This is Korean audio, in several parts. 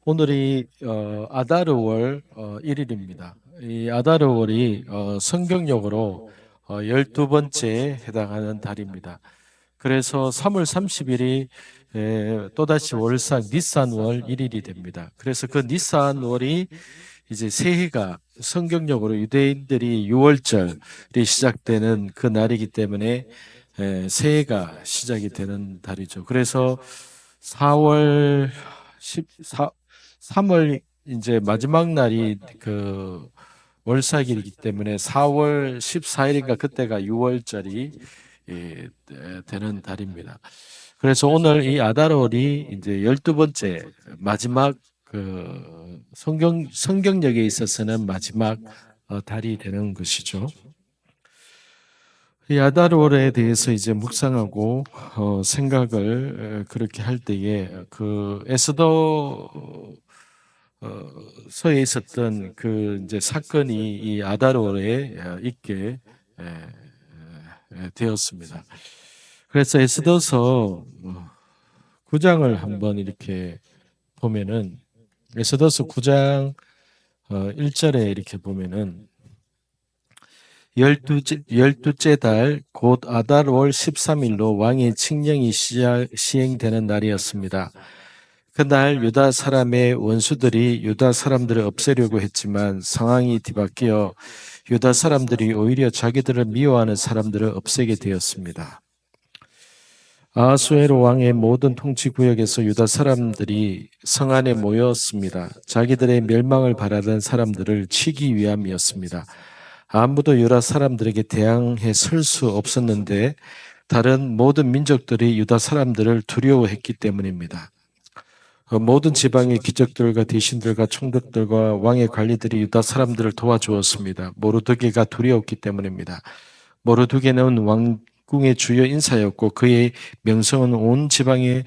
오늘이 아다르월 1일입니다. 이 아다르월이 성경적으로 12번째에 해당하는 달입니다. 그래서 3월 30일이 또다시 월상 니산월 1일이 됩니다. 그래서 그 니산월이 이제 새해가 성경적으로 유대인들이 6월절이 시작되는 그 날이기 때문에 새해가 시작이 되는 달이죠. 그래서 4월 14, 3월 이제 마지막 날이 그 월삭일이기 때문에 4월 14일인가 그때가 6월절이 되는 달입니다. 그래서 오늘 이 아달월이 이제 12번째 마지막 그 성경력에 있어서는 마지막 달이 되는 것이죠. 이 아달월에 대해서 이제 묵상하고 생각을 그렇게 할 때에 그 에스더 서에 있었던 그 이제 사건이 이 아달월에 있게 되었습니다. 그래서 에스더서 9장을 한번 이렇게 보면은 에스더서 9장 1절에 이렇게 보면은 열두째 달 곧 아달월 13일로 왕의 칙령이 시행되는 날이었습니다. 그날 유다 사람의 원수들이 유다 사람들을 없애려고 했지만 상황이 뒤바뀌어 유다 사람들이 오히려 자기들을 미워하는 사람들을 없애게 되었습니다. 아하수에로 왕의 모든 통치 구역에서 유다 사람들이 성 안에 모였습니다. 자기들의 멸망을 바라던 사람들을 치기 위함이었습니다. 아무도 유다 사람들에게 대항해 설 수 없었는데 다른 모든 민족들이 유다 사람들을 두려워했기 때문입니다. 모든 지방의 귀족들과 대신들과 총독들과 왕의 관리들이 유다 사람들을 도와주었습니다. 모르드게가 두려웠기 때문입니다. 모르드게는 왕궁의 주요 인사였고 그의 명성은 온 지방에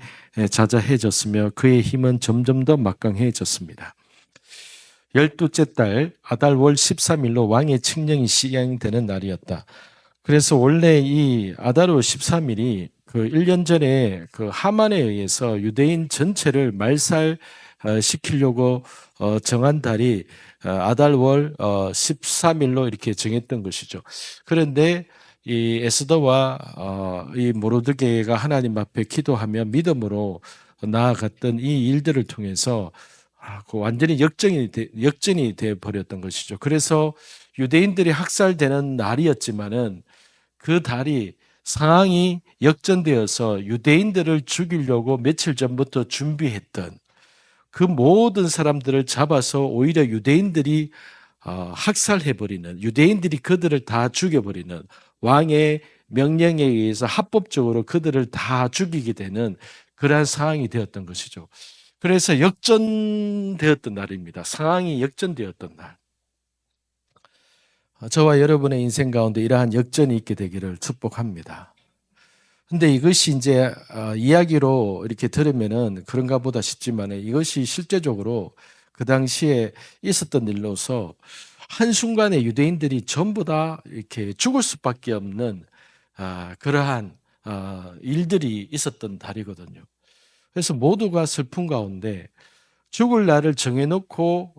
자자해졌으며 그의 힘은 점점 더 막강해졌습니다. 12째 달 아달월 13일로 왕의 칙령이 시행되는 날이었다. 그래서 원래 이 아달월 13일이 그 1년 전에 그 하만에 의해서 유대인 전체를 말살 시키려고 정한 달이 아달월 13일로 이렇게 정했던 것이죠. 그런데 이 에스더와 이 모르드게가 하나님 앞에 기도하며 믿음으로 나아갔던 이 일들을 통해서 그 완전히 역전이 돼 버렸던 것이죠. 그래서 유대인들이 학살되는 날이었지만은 그 달이 상황이 역전되어서 유대인들을 죽이려고 며칠 전부터 준비했던 그 모든 사람들을 잡아서 오히려 유대인들이 학살해버리는, 유대인들이 그들을 다 죽여버리는, 왕의 명령에 의해서 합법적으로 그들을 다 죽이게 되는 그러한 상황이 되었던 것이죠. 그래서 역전되었던 날입니다. 상황이 역전되었던 날. 저와 여러분의 인생 가운데 이러한 역전이 있게 되기를 축복합니다. 근데 이것이 이제 이야기로 이렇게 들으면은 그런가 보다 싶지만 이것이 실제적으로 그 당시에 있었던 일로서 한순간에 유대인들이 전부 다 이렇게 죽을 수밖에 없는 그러한 일들이 있었던 달이거든요. 그래서 모두가 슬픔 가운데 죽을 날을 정해놓고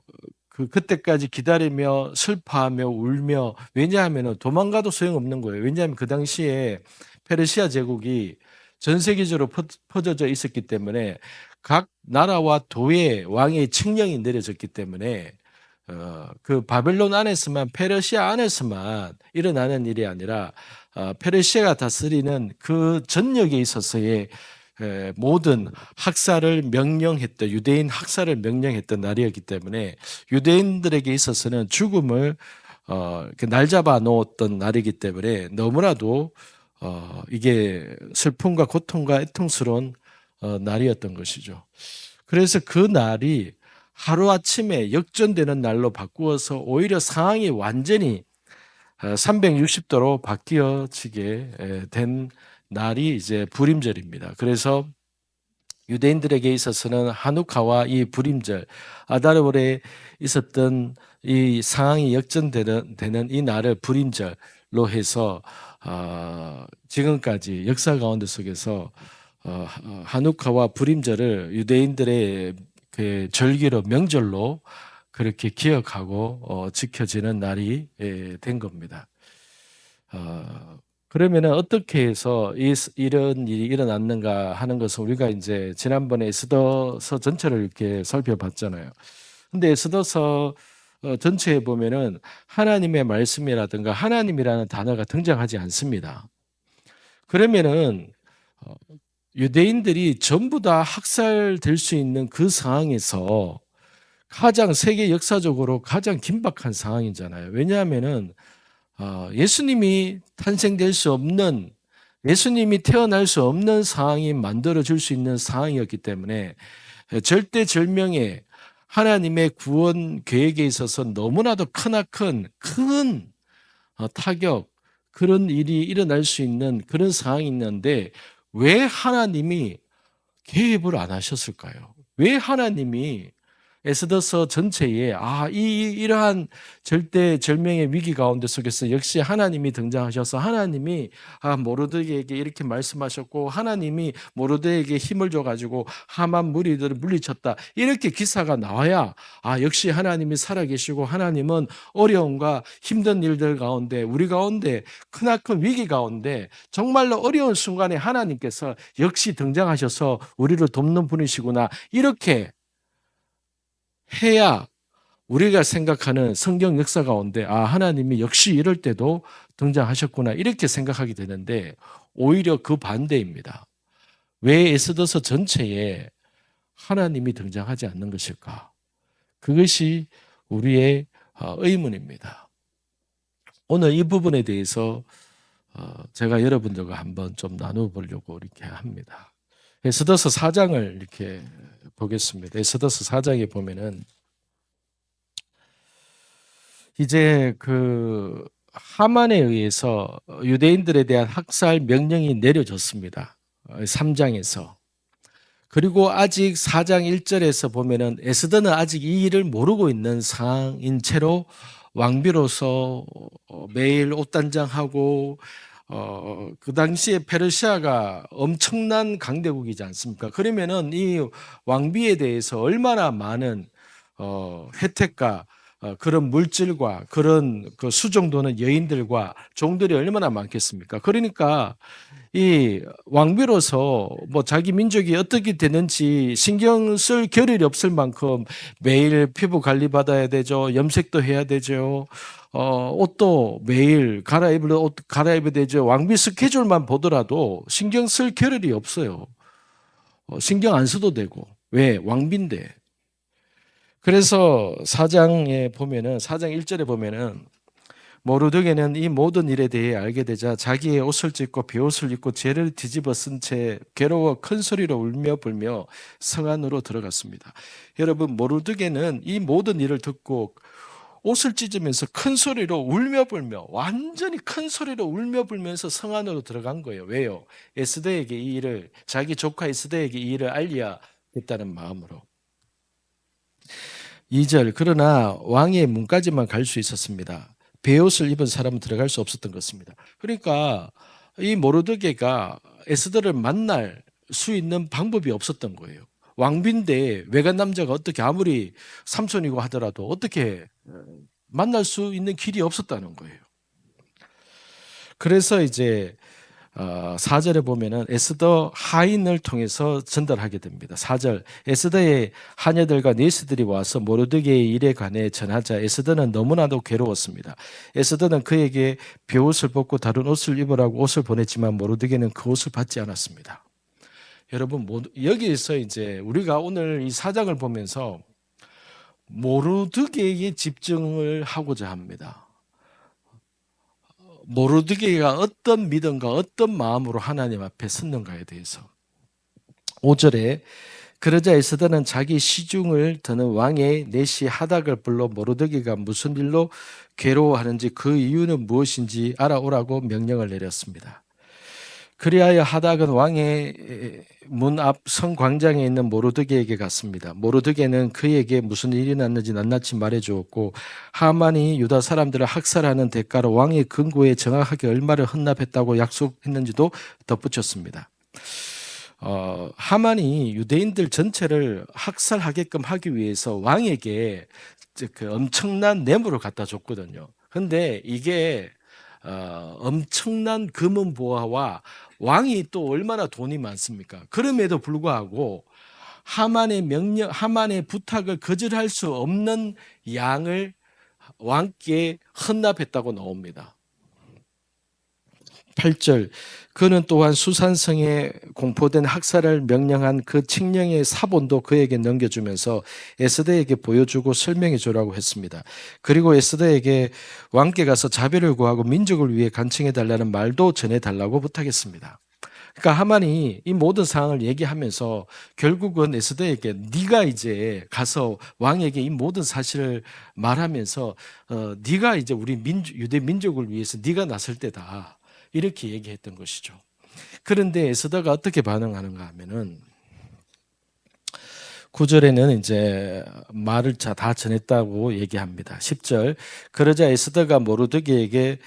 그때까지 기다리며 슬퍼하며 울며 왜냐하면 도망가도 소용없는 거예요. 왜냐하면 그 당시에 페르시아 제국이 전 세계적으로 퍼져져 있었기 때문에 각 나라와 도의 왕의 칙령이 내려졌기 때문에 그 바벨론 안에서만 페르시아 안에서만 일어나는 일이 아니라 페르시아가 다스리는 그 전역에 있어서의 모든 학살을 명령했던 유대인 학살을 명령했던 날이었기 때문에 유대인들에게 있어서는 죽음을 날 잡아 놓았던 날이기 때문에 너무나도 이게 슬픔과 고통과 애통스러운 날이었던 것이죠. 그래서 그 날이 하루아침에 역전되는 날로 바꾸어서 오히려 상황이 완전히 360도로 바뀌어지게 된 날이 이제 부림절입니다. 그래서 유대인들에게 있어서는 하누카와 이 부림절, 아달월에 있었던 이 상황이 역전되는 이 날을 부림절로 해서 지금까지 역사 가운데 속에서 하누카와 부림절을 유대인들의 그 절기로 명절로 그렇게 기억하고 지켜지는 날이 된 겁니다. 그러면은 어떻게 해서 이런 일이 일어났는가 하는 것은 우리가 이제 지난번에 에스더서 전체를 이렇게 살펴봤잖아요. 근데 에스더서 전체에 보면은 하나님의 말씀이라든가 하나님이라는 단어가 등장하지 않습니다. 그러면은 어, 유대인들이 전부 다 학살될 수 있는 그 상황에서 가장 세계 역사적으로 가장 긴박한 상황이잖아요. 왜냐하면은 예수님이 탄생될 수 없는, 예수님이 태어날 수 없는 상황이 만들어질 수 있는 상황이었기 때문에 절대절명의 하나님의 구원 계획에 있어서 너무나도 크나큰 큰 타격, 그런 일이 일어날 수 있는 그런 상황이 있는데 왜 하나님이 개입을 안 하셨을까요? 왜 하나님이 에스더서 전체에 이러한 절대절명의 위기 가운데 속에서 역시 하나님이 등장하셔서 하나님이 모르드게에게 이렇게 말씀하셨고 하나님이 모르드게에게 힘을 줘가지고 하만 무리들을 물리쳤다 이렇게 기사가 나와야 역시 하나님이 살아계시고 하나님은 어려움과 힘든 일들 가운데 우리 가운데 크나큰 위기 가운데 정말로 어려운 순간에 하나님께서 역시 등장하셔서 우리를 돕는 분이시구나 이렇게 해야 우리가 생각하는 성경 역사 가운데 하나님이 역시 이럴 때도 등장하셨구나 이렇게 생각하게 되는데 오히려 그 반대입니다. 왜 에스더서 전체에 하나님이 등장하지 않는 것일까? 그것이 우리의 의문입니다. 오늘 이 부분에 대해서 제가 여러분들과 한번 좀 나눠보려고 이렇게 합니다. 에스더서 4장을 이렇게 보겠습니다. 에스더서 4장에 보면은 이제 그 하만에 의해서 유대인들에 대한 학살 명령이 내려졌습니다. 3장에서. 그리고 아직 4장 1절에서 보면은 에스더는 아직 이 일을 모르고 있는 상황인 채로 왕비로서 매일 옷단장하고 그 당시에 페르시아가 엄청난 강대국이지 않습니까? 그러면은 이 왕비에 대해서 얼마나 많은 혜택과 그런 물질과 그런 그 수정도는 여인들과 종들이 얼마나 많겠습니까? 그러니까 이 왕비로서 뭐 자기 민족이 어떻게 되는지 신경 쓸 겨를이 없을 만큼 매일 피부 관리 받아야 되죠. 염색도 해야 되죠. 옷도 매일 갈아입을 옷 갈아입어야 되죠. 왕비 스케줄만 보더라도 신경 쓸 겨를이 없어요. 신경 안 써도 되고. 왜? 왕비인데. 그래서 4장에 보면은 4장 1절에 보면은 모르드게는 이 모든 일에 대해 알게 되자 자기의 옷을 찢고 베옷을 입고 죄를 뒤집어 쓴 채 괴로워 큰 소리로 울며 불며 성 안으로 들어갔습니다. 여러분 모르드게는 이 모든 일을 듣고 옷을 찢으면서 큰 소리로 울며 불며 완전히 큰 소리로 울며 불면서 성 안으로 들어간 거예요. 왜요? 에스더에게 이 일을 자기 조카 에스더에게 이 일을 알려야겠다는 마음으로. 2절 그러나 왕의 문까지만 갈 수 있었습니다. 베옷을 입은 사람은 들어갈 수 없었던 것입니다. 그러니까 이 모르드게가 에스더를 만날 수 있는 방법이 없었던 거예요. 왕비인데 외간 남자가 어떻게 아무리 삼촌이고 하더라도 어떻게 만날 수 있는 길이 없었다는 거예요. 그래서 이제 4절에 보면은 에스더 하인을 통해서 전달하게 됩니다. 4절 에스더의 하녀들과 내시들이 와서 모르드게의 일에 관해 전하자 에스더는 너무나도 괴로웠습니다. 에스더는 그에게 베옷을 벗고 다른 옷을 입으라고 옷을 보냈지만 모르드게는 그 옷을 받지 않았습니다. 여러분 여기에서 이제 우리가 오늘 이 4장을 보면서 모르드게에게 집중을 하고자 합니다. 모르드게가 어떤 믿음과 어떤 마음으로 하나님 앞에 섰는가에 대해서 5절에 그러자 에스더는 자기 시중을 드는 왕의 내시 하닥을 불러 모르드게가 무슨 일로 괴로워하는지 그 이유는 무엇인지 알아오라고 명령을 내렸습니다. 그리하여 하닥은 왕의 문 앞 성광장에 있는 모르드게에게 갔습니다. 모르드게는 그에게 무슨 일이 났는지 낱낱이 말해 주었고 하만이 유다 사람들을 학살하는 대가로 왕의 금고에 정확하게 얼마를 헌납했다고 약속했는지도 덧붙였습니다. 하만이 유대인들 전체를 학살하게끔 하기 위해서 왕에게 그 엄청난 뇌물을 갖다 줬거든요. 근데 이게 엄청난 금은 보화와 왕이 또 얼마나 돈이 많습니까? 그럼에도 불구하고 하만의 부탁을 거절할 수 없는 양을 왕께 헌납했다고 나옵니다. 8절 그는 또한 수산성에 공포된 학살을 명령한 그 칙령의 사본도 그에게 넘겨주면서 에스더에게 보여주고 설명해 주라고 했습니다. 그리고 에스더에게 왕께 가서 자비를 구하고 민족을 위해 간청해 달라는 말도 전해 달라고 부탁했습니다. 그러니까 하만이 이 모든 상황을 얘기하면서 결국은 에스더에게 네가 이제 가서 왕에게 이 모든 사실을 말하면서 네가 이제 우리 유대 민족을 위해서 네가 나설 때다. 이렇게 얘기했던 것이죠. 그런데 에스더가 어떻게 반응하는가 하면은 9절에는 이제 말을 다 전했다고 얘기합니다. 10절 그러자 에스더가 모르드게에게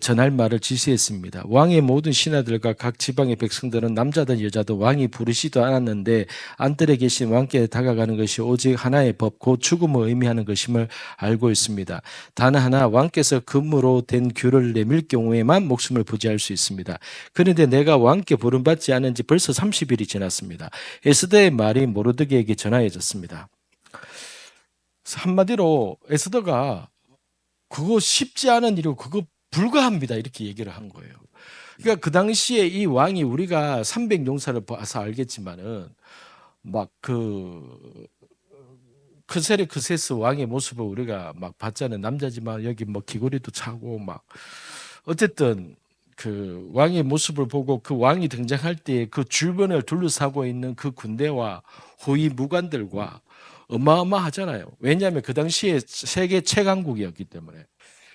전할 말을 지시했습니다. 왕의 모든 신하들과 각 지방의 백성들은 남자든 여자든 왕이 부르시도 않았는데 안뜰에 계신 왕께 다가가는 것이 오직 하나의 법 곧 죽음을 의미하는 것임을 알고 있습니다. 단 하나 왕께서 금으로 된 귤을 내밀 경우에만 목숨을 부지할 수 있습니다. 그런데 내가 왕께 부름받지 않은 지 벌써 30일이 지났습니다. 에스더의 말이 모르드게에게 전하여졌습니다. 한마디로 에스더가 그거 쉽지 않은 일이고 그거 불가합니다. 이렇게 얘기를 한 거예요. 그러니까 그 당시에 이 왕이 우리가 300용사를 봐서 알겠지만은 막 크세르크세스 왕의 모습을 우리가 막 봤잖아요. 남자지만 여기 뭐 귀걸이도 차고 막 어쨌든 그 왕의 모습을 보고 그 왕이 등장할 때 그 주변을 둘러싸고 있는 그 군대와 호위 무관들과 어마어마하잖아요. 왜냐하면 그 당시에 세계 최강국이었기 때문에.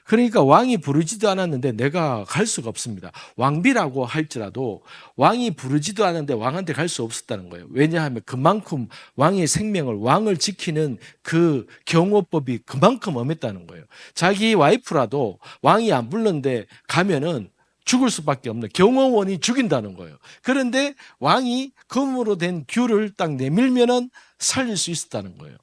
그러니까 왕이 부르지도 않았는데 내가 갈 수가 없습니다. 왕비라고 할지라도 왕이 부르지도 않았는데 왕한테 갈 수 없었다는 거예요. 왜냐하면 그만큼 왕의 생명을 왕을 지키는 그 경호법이 그만큼 엄했다는 거예요. 자기 와이프라도 왕이 안 불렀는데 가면은 죽을 수밖에 없는 경호원이 죽인다는 거예요. 그런데 왕이 금으로 된 귤을 딱 내밀면은 살릴 수 있었다는 거예요.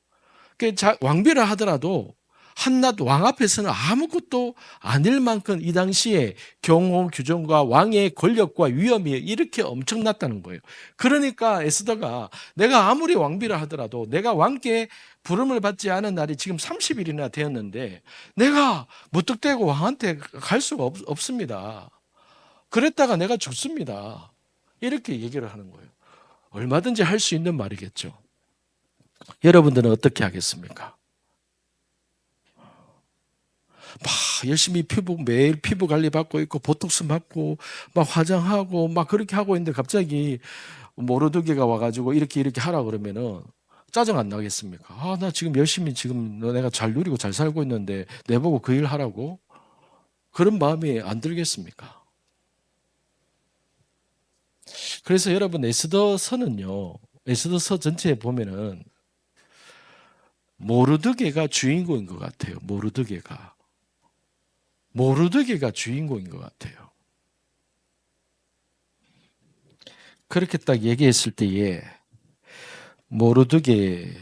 왕비라 하더라도 한낱 왕 앞에서는 아무것도 아닐 만큼 이 당시에 경호 규정과 왕의 권력과 위험이 이렇게 엄청났다는 거예요. 그러니까 에스더가 내가 아무리 왕비라 하더라도 내가 왕께 부름을 받지 않은 날이 지금 30일이나 되었는데 내가 무턱대고 왕한테 갈 수가 없습니다. 그랬다가 내가 죽습니다. 이렇게 얘기를 하는 거예요. 얼마든지 할 수 있는 말이겠죠. 여러분들은 어떻게 하겠습니까? 막 열심히 매일 피부 관리 받고 있고 보톡스 맞고 막 화장하고 막 그렇게 하고 있는데 갑자기 모르드게가 와가지고 이렇게 하라 그러면은 짜증 안 나겠습니까? 나 지금 열심히 지금 내가 잘 누리고 잘 살고 있는데 내보고 그 일 하라고? 그런 마음이 안 들겠습니까? 그래서 여러분 에스더서 전체에 보면은 모르드게가 주인공인 것 같아요. 모르드게가 주인공인 것 같아요. 그렇게 딱 얘기했을 때에 모르드게가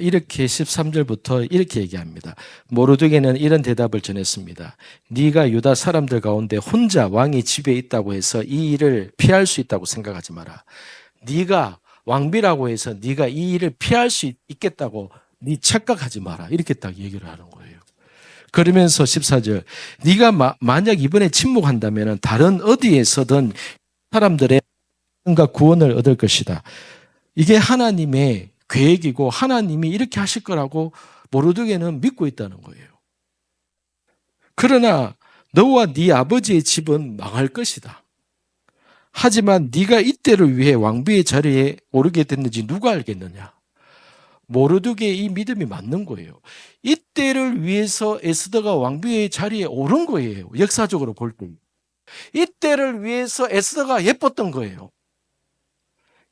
이렇게 13절부터 이렇게 얘기합니다. 모르드게는 이런 대답을 전했습니다. 네가 유다 사람들 가운데 혼자 왕이 집에 있다고 해서 이 일을 피할 수 있다고 생각하지 마라. 네가 왕비라고 해서 네가 이 일을 피할 수 있겠다고 네 착각하지 마라. 이렇게 딱 얘기를 하는 거예요. 그러면서 14절 네가 만약 이번에 침묵한다면 다른 어디에서든 사람들의 구원을 얻을 것이다. 이게 하나님의 계획이고 하나님이 이렇게 하실 거라고 모르드게는 믿고 있다는 거예요. 그러나 너와 네 아버지의 집은 망할 것이다. 하지만 네가 이때를 위해 왕비의 자리에 오르게 됐는지 누가 알겠느냐? 모르드게의 이 믿음이 맞는 거예요. 이때를 위해서 에스더가 왕비의 자리에 오른 거예요. 역사적으로 볼 때. 이때를 위해서 에스더가 예뻤던 거예요.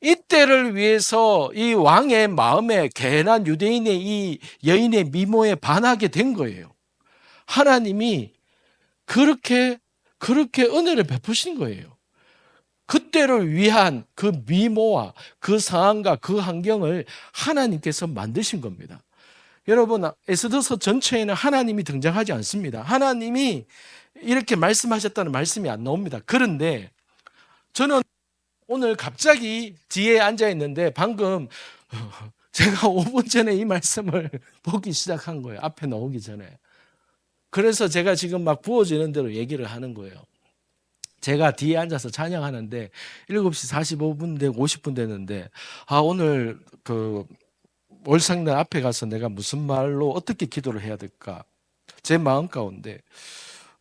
이때를 위해서 이 왕의 마음에 괜한 유대인의 이 여인의 미모에 반하게 된 거예요. 하나님이 그렇게 은혜를 베푸신 거예요. 그때를 위한 그 미모와 그 상황과 그 환경을 하나님께서 만드신 겁니다. 여러분, 에스더서 전체에는 하나님이 등장하지 않습니다. 하나님이 이렇게 말씀하셨다는 말씀이 안 나옵니다. 그런데 저는 오늘 갑자기 뒤에 앉아 있는데 방금 제가 5분 전에 이 말씀을 보기 시작한 거예요. 앞에 나오기 전에. 그래서 제가 지금 막 부어지는 대로 얘기를 하는 거예요. 제가 뒤에 앉아서 찬양하는데 7시 45분 되고 50분 됐는데 오늘 그 월상날 앞에 가서 내가 무슨 말로 어떻게 기도를 해야 될까? 제 마음 가운데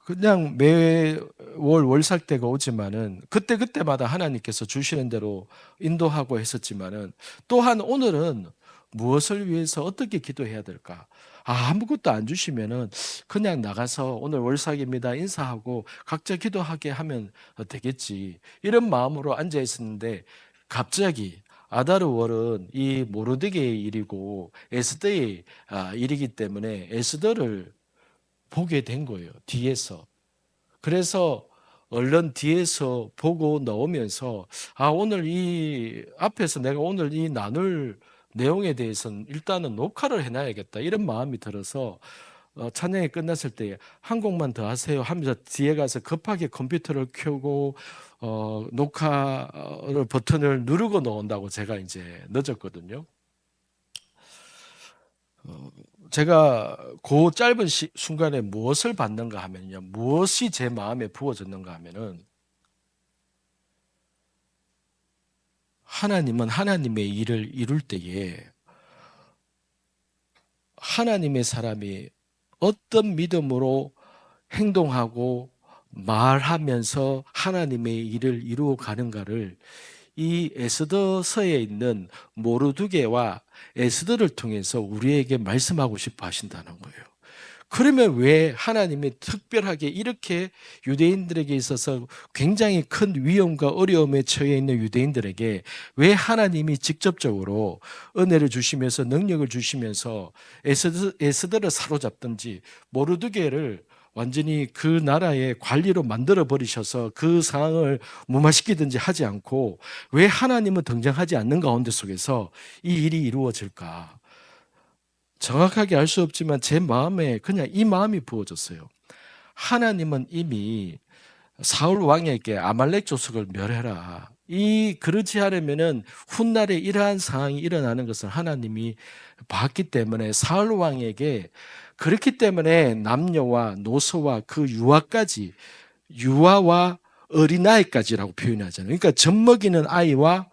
그냥 매월 월삭 때가 오지만은 그때그때마다 하나님께서 주시는 대로 인도하고 했었지만은 또한 오늘은 무엇을 위해서 어떻게 기도해야 될까? 아무것도 안 주시면은 그냥 나가서 오늘 월삭입니다 인사하고 각자 기도하게 하면 되겠지. 이런 마음으로 앉아 있었는데 갑자기 아다르 월은 이 모르드게의 일이고 에스더의 일이기 때문에 에스더를 보게 된 거예요. 뒤에서. 그래서 얼른 뒤에서 보고 나오면서 오늘 이 앞에서 내가 오늘 이 나눌 내용에 대해서는 일단은 녹화를 해놔야겠다 이런 마음이 들어서 찬양이 끝났을 때 한 곡만 더 하세요 하면서 뒤에 가서 급하게 컴퓨터를 켜고 녹화를 버튼을 누르고 나온다고 제가 이제 늦었거든요. 제가 그 짧은 순간에 무엇을 받는가 하면요. 무엇이 제 마음에 부어졌는가 하면은 하나님은 하나님의 일을 이룰 때에 하나님의 사람이 어떤 믿음으로 행동하고 말하면서 하나님의 일을 이루어 가는가를 이 에스더서에 있는 모르드게와 에스더를 통해서 우리에게 말씀하고 싶어 하신다는 거예요. 그러면 왜 하나님이 특별하게 이렇게 유대인들에게 있어서 굉장히 큰 위험과 어려움에 처해 있는 유대인들에게 왜 하나님이 직접적으로 은혜를 주시면서 능력을 주시면서 에스더를 사로잡든지 모르드게를 완전히 그 나라의 관리로 만들어 버리셔서 그 상황을 무마시키든지 하지 않고 왜 하나님은 등장하지 않는 가운데 속에서 이 일이 이루어질까? 정확하게 알 수 없지만 제 마음에 그냥 이 마음이 부어졌어요. 하나님은 이미 사울 왕에게 아말렉 족속을 멸해라. 그렇지 않으면은 훗날에 이러한 상황이 일어나는 것을 하나님이 봤기 때문에 사울 왕에게 그렇기 때문에 남녀와 노소와 그 유아까지 유아와 어린아이까지라고 표현하잖아요. 그러니까 젖먹이는 아이와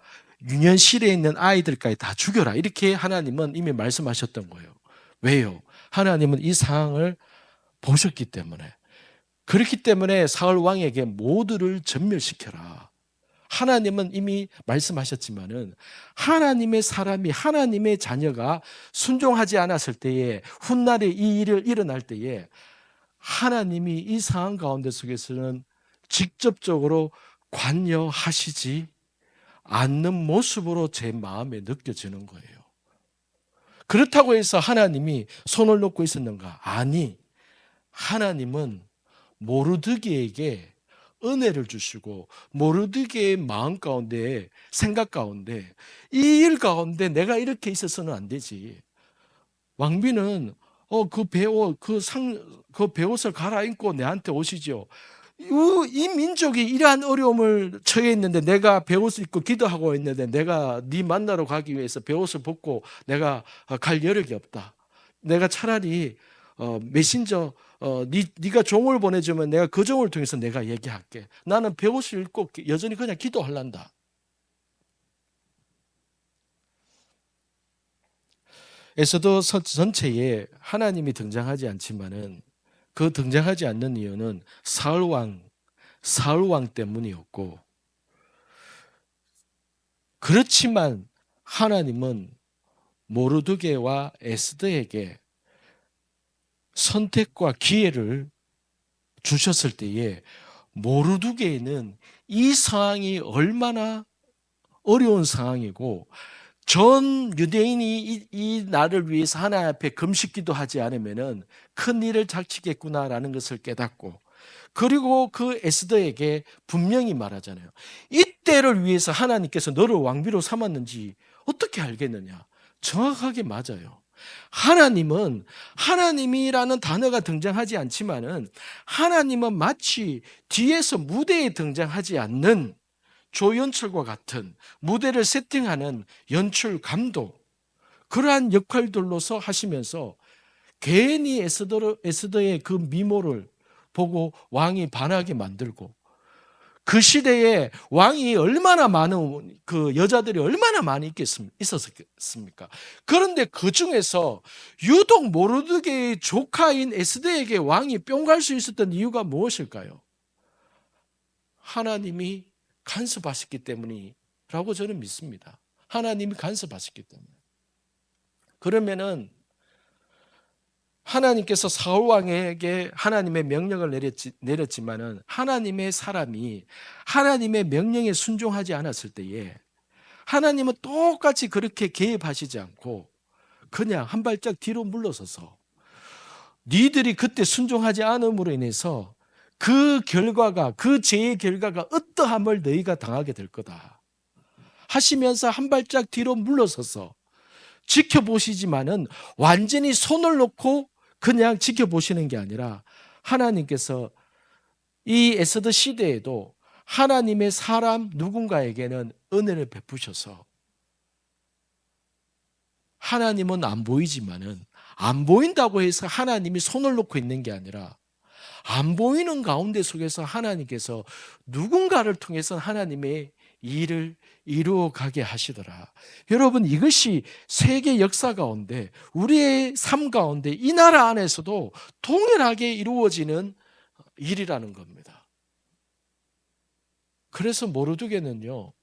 유년실에 있는 아이들까지 다 죽여라. 이렇게 하나님은 이미 말씀하셨던 거예요. 왜요? 하나님은 이 상황을 보셨기 때문에. 그렇기 때문에 사울 왕에게 모두를 전멸시켜라. 하나님은 이미 말씀하셨지만은 하나님의 사람이 하나님의 자녀가 순종하지 않았을 때에 훗날에 이 일을 일어날 때에 하나님이 이 상황 가운데 속에서는 직접적으로 관여하시지 않는 모습으로 제 마음에 느껴지는 거예요. 그렇다고 해서 하나님이 손을 놓고 있었는가? 아니, 하나님은 모르드게에게 은혜를 주시고 모르드게의 마음 가운데 생각 가운데 이 일 가운데 내가 이렇게 있어서는 안 되지. 왕비는 그 베옷을 갈아입고 내한테 오시죠. 이 민족이 이러한 어려움을 처해 있는데 내가 베옷을 입고 기도하고 있는데 내가 네 만나러 가기 위해서 베옷을 벗고 내가 갈 여력이 없다. 내가 차라리 메신저 네가 종을 보내주면 내가 그 종을 통해서 내가 얘기할게. 나는 베옷을 입고 여전히 그냥 기도할란다. 에스더 전체에 하나님이 등장하지 않지만은 그 등장하지 않는 이유는 사울 왕 때문이었고 그렇지만 하나님은 모르드게와 에스더에게 선택과 기회를 주셨을 때에 모르드게는 이 상황이 얼마나 어려운 상황이고 전 유대인이 이 날을 위해서 하나님 앞에 금식기도 하지 않으면은 큰 일을 닥치겠구나라는 것을 깨닫고 그리고 그 에스더에게 분명히 말하잖아요. 이때를 위해서 하나님께서 너를 왕비로 삼았는지 어떻게 알겠느냐? 정확하게 맞아요. 하나님은 하나님이라는 단어가 등장하지 않지만은 하나님은 마치 뒤에서 무대에 등장하지 않는 조연출과 같은 무대를 세팅하는 연출 감독 그러한 역할들로서 하시면서 괜히 에스더의 그 미모를 보고 왕이 반하게 만들고 그 시대에 왕이 얼마나 많은 그 여자들이 얼마나 많이 있었습니까? 그런데 그 중에서 유독 모르드게의 조카인 에스더에게 왕이 뿅 갈 수 있었던 이유가 무엇일까요? 하나님이 간섭하셨기 때문이라고 저는 믿습니다. 하나님이 간섭하셨기 때문에. 그러면은 하나님께서 사울 왕에게 하나님의 명령을 내렸지만은 하나님의 사람이 하나님의 명령에 순종하지 않았을 때에 하나님은 똑같이 그렇게 개입하시지 않고 그냥 한 발짝 뒤로 물러서서 니들이 그때 순종하지 않음으로 인해서 그 결과가 그 죄의 결과가 어떠함을 너희가 당하게 될 거다 하시면서 한 발짝 뒤로 물러서서 지켜보시지만은 완전히 손을 놓고 그냥 지켜보시는 게 아니라 하나님께서 이 에스더 시대에도 하나님의 사람 누군가에게는 은혜를 베푸셔서 하나님은 안 보이지만은 안 보인다고 해서 하나님이 손을 놓고 있는 게 아니라 안 보이는 가운데 속에서 하나님께서 누군가를 통해서 하나님의 일을 이루어 가게 하시더라. 여러분 이것이 세계 역사 가운데 우리의 삶 가운데 이 나라 안에서도 동일하게 이루어지는 일이라는 겁니다. 그래서 모르드게는요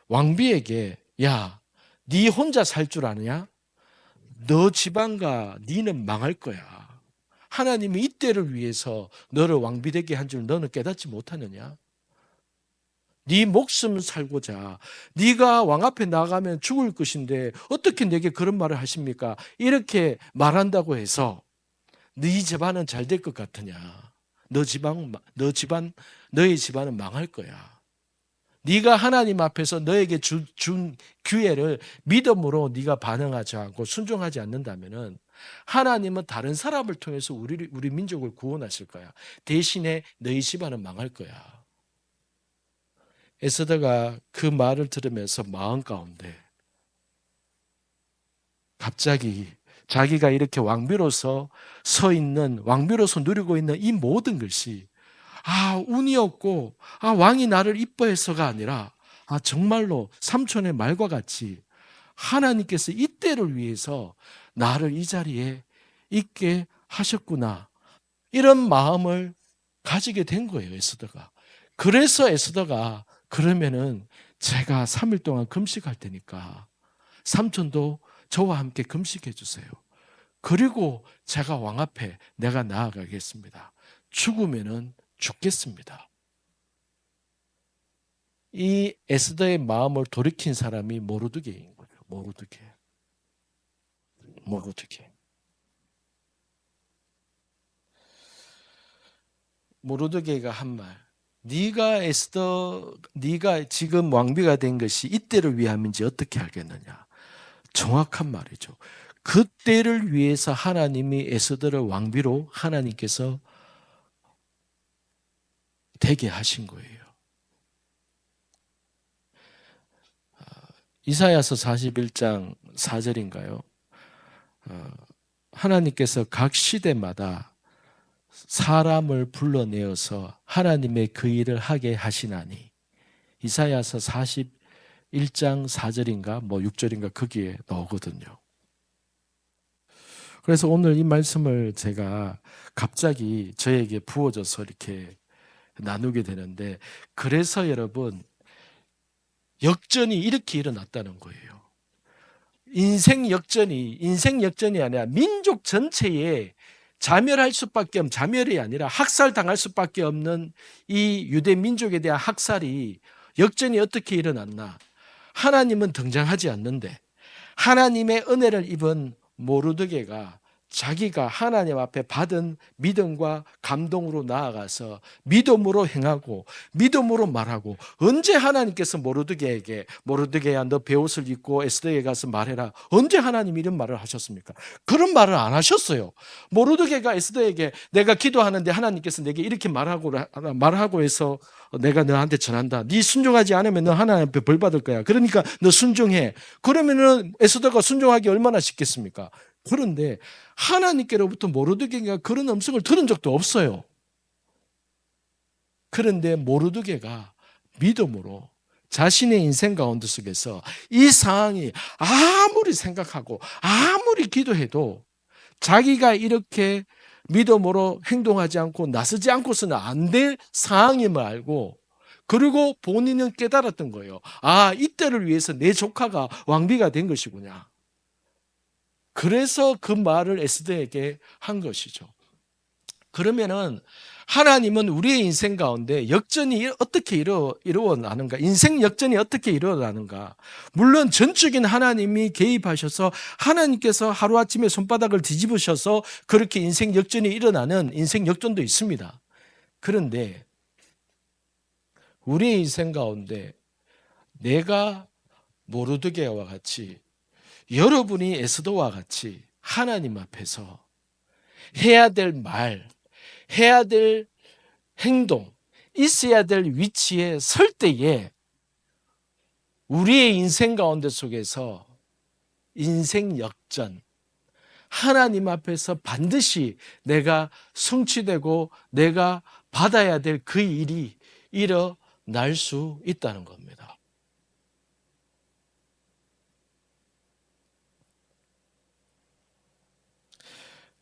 왕비에게 야, 네 혼자 살 줄 아느냐? 너 집안과 네는 망할 거야. 하나님이 이때를 위해서 너를 왕비 되게 한 줄 너는 깨닫지 못하느냐? 네 목숨 살고자 네가 왕 앞에 나가면 죽을 것인데 어떻게 내게 그런 말을 하십니까? 이렇게 말한다고 해서 네 집안은 잘 될 것 같으냐? 너의 집안은 망할 거야. 네가 하나님 앞에서 너에게 준 기회를 믿음으로 네가 반응하지 않고 순종하지 않는다면은 하나님은 다른 사람을 통해서 우리 민족을 구원하실 거야. 대신에 너희 집안은 망할 거야. 에스더가 그 말을 들으면서 마음 가운데 갑자기 자기가 이렇게 왕비로서 왕비로서 누리고 있는 이 모든 것이 운이 없고 왕이 나를 이뻐해서가 아니라 정말로 삼촌의 말과 같이 하나님께서 이때를 위해서 나를 이 자리에 있게 하셨구나. 이런 마음을 가지게 된 거예요, 에스더가. 그래서 에스더가 그러면은 제가 3일 동안 금식할 테니까 삼촌도 저와 함께 금식해 주세요. 그리고 제가 왕 앞에 내가 나아가겠습니다. 죽으면은 죽겠습니다. 이 에스더의 마음을 돌이킨 사람이 모르드게인 거죠. 모르드게. 모르드게가 한 말. 네가 지금 왕비가 된 것이 이때를 위함인지 어떻게 알겠느냐. 정확한 말이죠. 그때를 위해서 하나님이 에스더를 왕비로 하나님께서 되게 하신 거예요. 이사야서 41장 4절인가요? 하나님께서 각 시대마다 사람을 불러내어서 하나님의 그 일을 하게 하시나니 이사야서 41장 4절인가 6절인가 거기에 나오거든요. 그래서 오늘 이 말씀을 제가 갑자기 저에게 부어져서 이렇게 나누게 되는데 그래서 여러분 역전이 이렇게 일어났다는 거예요. 인생 역전이 아니라 민족 전체에 자멸이 아니라 학살당할 수밖에 없는 이 유대 민족에 대한 학살이 역전이 어떻게 일어났나? 하나님은 등장하지 않는데 하나님의 은혜를 입은 모르드게가 자기가 하나님 앞에 받은 믿음과 감동으로 나아가서 믿음으로 행하고 믿음으로 말하고, 언제 하나님께서 모르드게야 너 베옷을 입고 에스더에게 가서 말해라, 언제 하나님 이런 말을 하셨습니까? 그런 말을 안 하셨어요. 모르드게가 에스더에게 내가 기도하는데 하나님께서 내게 이렇게 말하고 해서 내가 너한테 전한다, 네 순종하지 않으면 너 하나님 앞에 벌 받을 거야, 그러니까 너 순종해. 그러면은 에스더가 순종하기 얼마나 쉽겠습니까? 그런데 하나님께로부터 모르드게가 그런 음성을 들은 적도 없어요. 그런데 모르드게가 믿음으로 자신의 인생 가운데 속에서 이 상황이 아무리 생각하고 아무리 기도해도 자기가 이렇게 믿음으로 행동하지 않고 나서지 않고서는 안 될 상황임을 알고, 그리고 본인은 깨달았던 거예요. 아, 이때를 위해서 내 조카가 왕비가 된 것이구나. 그래서 그 말을 에스더에게 한 것이죠. 그러면은 하나님은 우리의 인생 가운데 역전이 어떻게 일어나는가? 인생 역전이 어떻게 일어나는가? 물론 전적인 하나님이 개입하셔서 하나님께서 하루아침에 손바닥을 뒤집으셔서 그렇게 인생 역전이 일어나는 인생 역전도 있습니다. 그런데 우리의 인생 가운데 내가 모르드게와 같이, 여러분이 에스더와 같이 하나님 앞에서 해야 될 말, 해야 될 행동, 있어야 될 위치에 설 때에 우리의 인생 가운데 속에서 인생 역전, 하나님 앞에서 반드시 내가 성취되고 내가 받아야 될 그 일이 일어날 수 있다는 겁니다.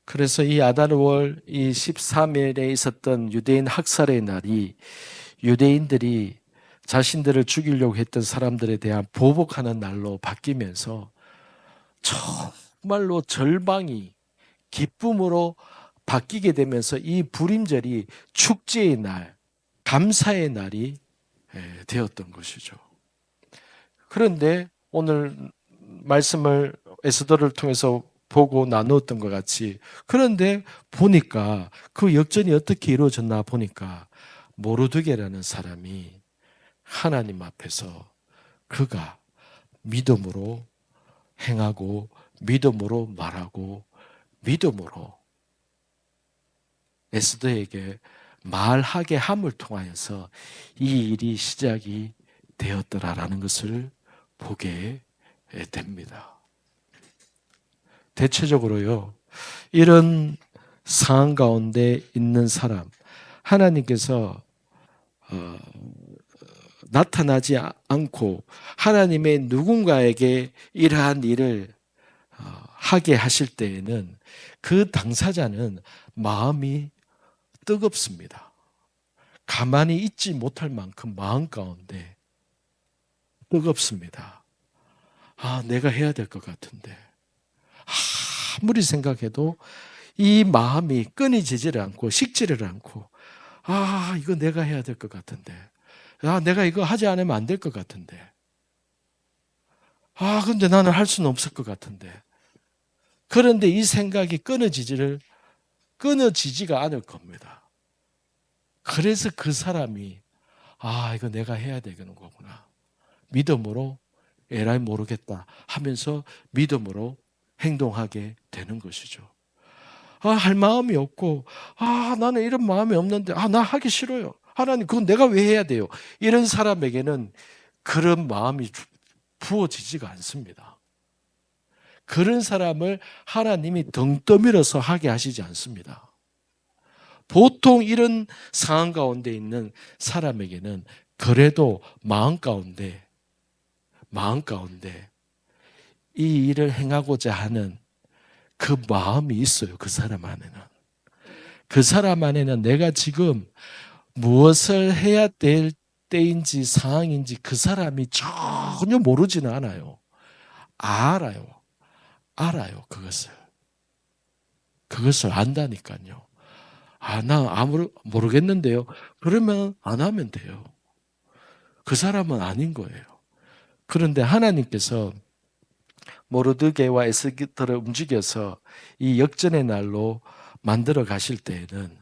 그래서 이 아달월 이 13일에 있었던 유대인 학살의 날이 유대인들이 자신들을 죽이려고 했던 사람들에 대한 보복하는 날로 바뀌면서 정말로 절망이 기쁨으로 바뀌게 되면서 이 불임절이 축제의 날, 감사의 날이 되었던 것이죠. 그런데 오늘 말씀을 에스더를 통해서 보고 나누었던 것 같이, 그런데 보니까 그 역전이 어떻게 이루어졌나 보니까 모르드게라는 사람이 하나님 앞에서 그가 믿음으로 행하고 믿음으로 말하고 믿음으로 에스더에게 말하게 함을 통하여서 이 일이 시작이 되었더라라는 것을 보게 됩니다. 대체적으로요, 이런 상황 가운데 있는 사람, 하나님께서 나타나지 않고 하나님의 누군가에게 이러한 일을 하게 하실 때에는 그 당사자는 마음이 뜨겁습니다. 가만히 있지 못할 만큼 마음 가운데 뜨겁습니다. 아, 내가 해야 될 것 같은데. 아무리 생각해도 이 마음이 끊이지를 않고 식지를 않고, 아, 이거 내가 해야 될 것 같은데. 아, 내가 이거 하지 않으면 안 될 것 같은데. 아, 근데 나는 할 수는 없을 것 같은데. 그런데 이 생각이 끊어지지가 않을 겁니다. 그래서 그 사람이, 아, 이거 내가 해야 되는 거구나. 믿음으로 에라이 모르겠다 하면서 믿음으로 행동하게 되는 것이죠. 아, 할 마음이 없고, 아, 나는 이런 마음이 없는데, 아, 나 하기 싫어요. 하나님, 그건 내가 왜 해야 돼요? 이런 사람에게는 그런 마음이 부어지지가 않습니다. 그런 사람을 하나님이 등 떠밀어서 하게 하시지 않습니다. 보통 이런 상황 가운데 있는 사람에게는 그래도 마음 가운데 이 일을 행하고자 하는 그 마음이 있어요. 그 사람 안에는. 그 사람 안에는 내가 지금 무엇을 해야 될 때인지 상황인지 그 사람이 전혀 모르지는 않아요. 알아요. 그것을 안다니까요. 아, 나 모르겠는데요. 그러면 안 하면 돼요. 그 사람은 아닌 거예요. 그런데 하나님께서 모르드게와 에스더를 움직여서 이 역전의 날로 만들어 가실 때에는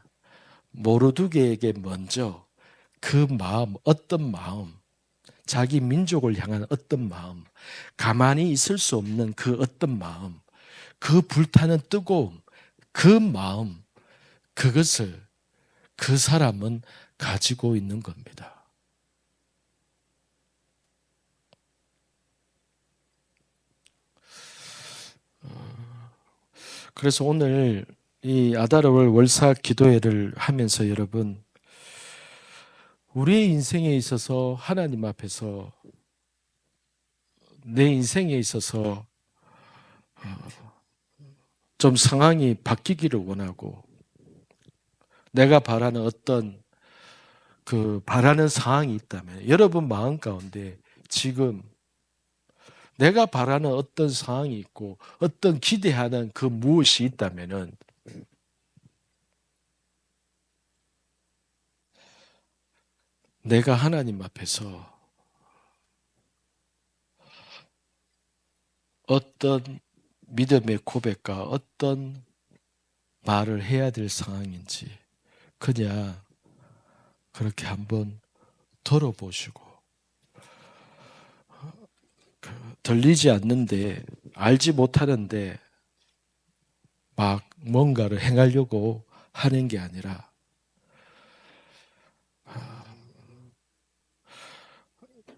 모르드게에게 먼저 그 마음, 어떤 마음, 자기 민족을 향한 어떤 마음, 가만히 있을 수 없는 그 어떤 마음, 그 불타는 뜨거움, 그 마음, 그것을 그 사람은 가지고 있는 겁니다. 그래서 오늘 이 아다르월 월사 기도회를 하면서 여러분, 우리의 인생에 있어서 하나님 앞에서 내 인생에 있어서 좀 상황이 바뀌기를 원하고 내가 바라는 어떤 그 바라는 상황이 있다면 여러분 마음 가운데 지금 내가 바라는 어떤 상황이 있고 어떤 기대하는 그 무엇이 있다면은 내가 하나님 앞에서 어떤 믿음의 고백과 어떤 말을 해야 될 상황인지 그냥 그렇게 한번 들어보시고 들리지 않는데 알지 못하는데 막 뭔가를 행하려고 하는 게 아니라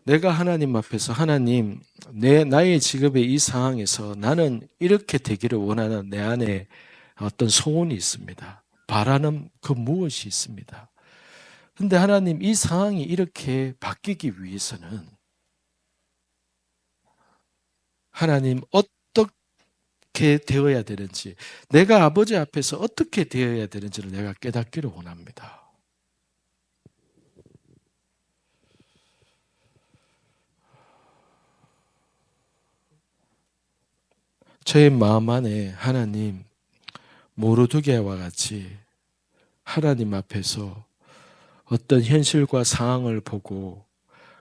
내가 하나님 앞에서 하나님 나의 지금의 이 상황에서 나는 이렇게 되기를 원하는 내 안에 어떤 소원이 있습니다. 바라는 그 무엇이 있습니다. 근데 하나님 이 상황이 이렇게 바뀌기 위해서는 하나님 어떻게 되어야 되는지 내가 아버지 앞에서 어떻게 되어야 되는지를 내가 깨닫기를 원합니다. 저의 마음 안에 하나님 모르드게와 같이 하나님 앞에서 어떤 현실과 상황을 보고